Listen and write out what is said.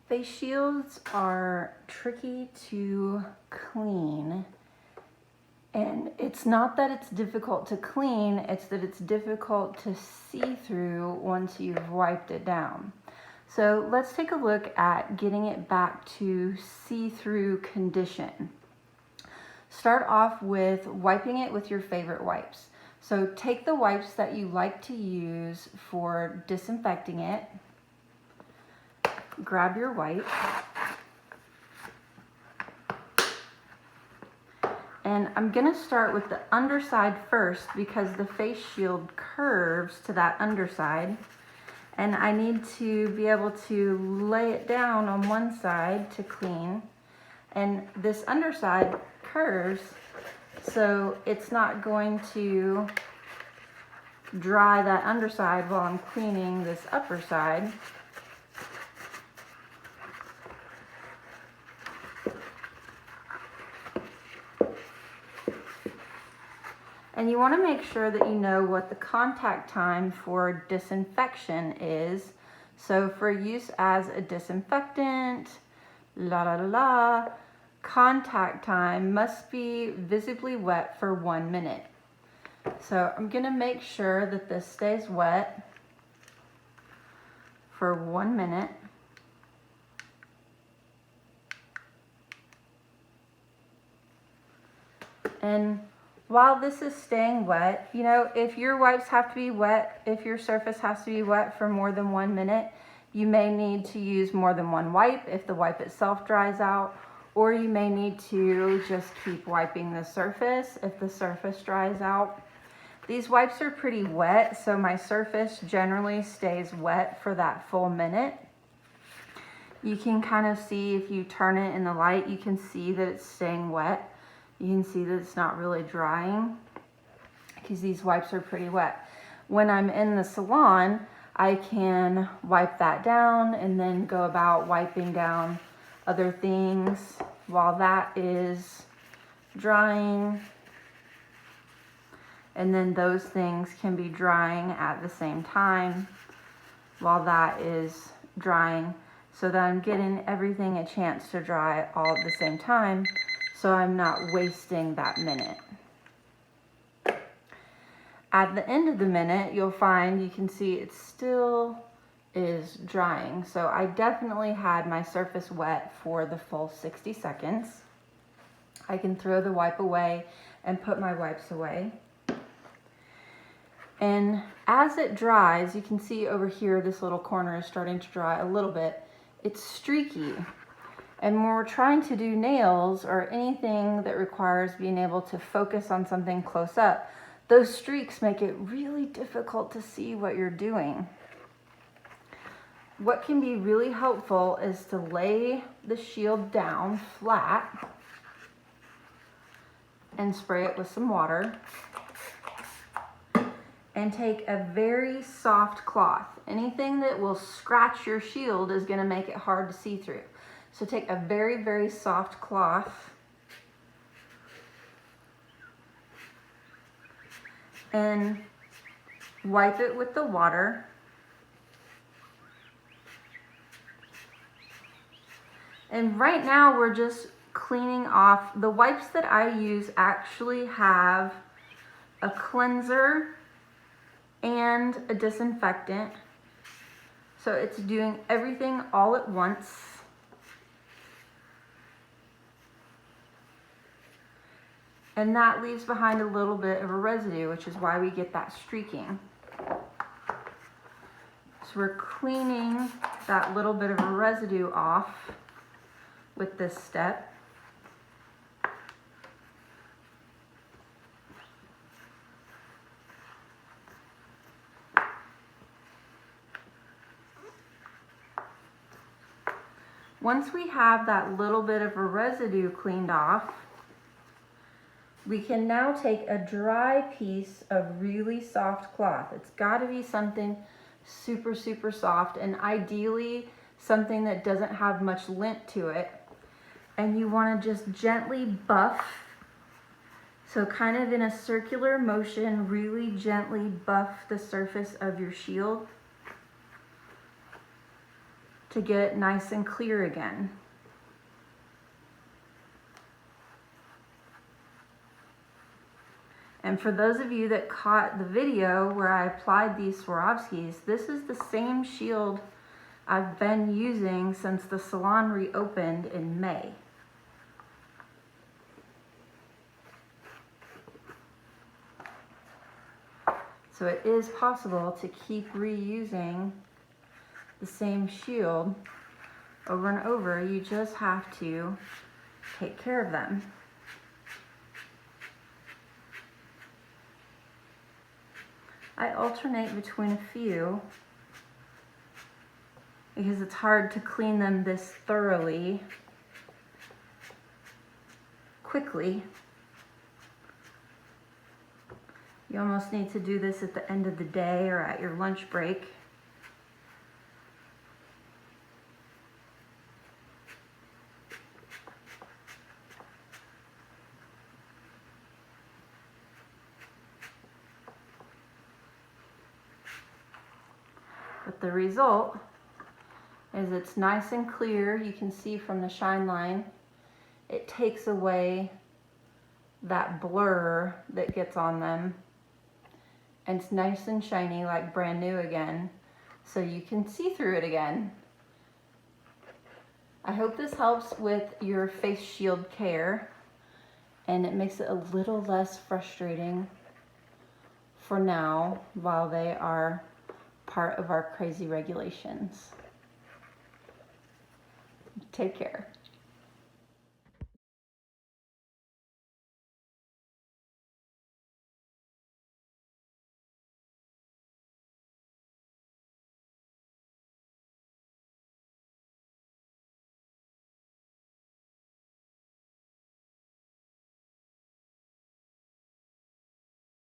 Face shields are tricky to clean, and it's not that it's difficult to clean, it's that it's difficult to see through once you've wiped it down. So let's take a look at getting it back to see-through condition. Start off with wiping it with your favorite wipes. So take the wipes that you like to use for disinfecting it. Grab your wipe. And I'm gonna start with the underside first because the face shield curves to that underside. And I need to be able to lay it down on one side to clean. And this underside curves, so it's not going to dry that underside while I'm cleaning this upper side. And you want to make sure that you know what the contact time for disinfection is. So for use as a disinfectant, contact time must be visibly wet for 1 minute. So I'm going to make sure that this stays wet for 1 minute. And while this is staying wet, you know, if your wipes have to be wet, if your surface has to be wet for more than 1 minute, you may need to use more than one wipe if the wipe itself dries out, or you may need to just keep wiping the surface if the surface dries out. These wipes are pretty wet, so my surface generally stays wet for that full minute. You can kind of see, if you turn it in the light, you can see that it's staying wet. You can see that it's not really drying because these wipes are pretty wet. When I'm in the salon, I can wipe that down and then go about wiping down other things while that is drying. And then those things can be drying at the same time while that is drying, so that I'm getting everything a chance to dry all at the same time, so I'm not wasting that minute. At the end of the minute, you'll find, you can see it still is drying. So I definitely had my surface wet for the full 60 seconds. I can throw the wipe away and put my wipes away. And as it dries, you can see over here, this little corner is starting to dry a little bit. It's streaky. And when we're trying to do nails or anything that requires being able to focus on something close up, those streaks make it really difficult to see what you're doing. What can be really helpful is to lay the shield down flat and spray it with some water. And take a very soft cloth. Anything that will scratch your shield is going to make it hard to see through. So take a very, very soft cloth and wipe it with the water. And right now we're just cleaning off. The wipes that I use actually have a cleanser and a disinfectant. So it's doing everything all at once. And that leaves behind a little bit of a residue, which is why we get that streaking. So we're cleaning that little bit of a residue off with this step. Once we have that little bit of a residue cleaned off, we can now take a dry piece of really soft cloth. It's got to be something super, super soft, and ideally something that doesn't have much lint to it. And you want to just gently buff, so kind of in a circular motion, really gently buff the surface of your shield to get it nice and clear again. And for those of you that caught the video where I applied these Swarovskis, this is the same shield I've been using since the salon reopened in May. So it is possible to keep reusing the same shield over and over. You just have to take care of them. I alternate between a few because it's hard to clean them this thoroughly quickly. You almost need to do this at the end of the day or at your lunch break. But the result is it's nice and clear. You can see from the shine line, it takes away that blur that gets on them. And it's nice and shiny, like brand new again, so you can see through it again. I hope this helps with your face shield care, and it makes it a little less frustrating for now while they are part of our crazy regulations. Take care.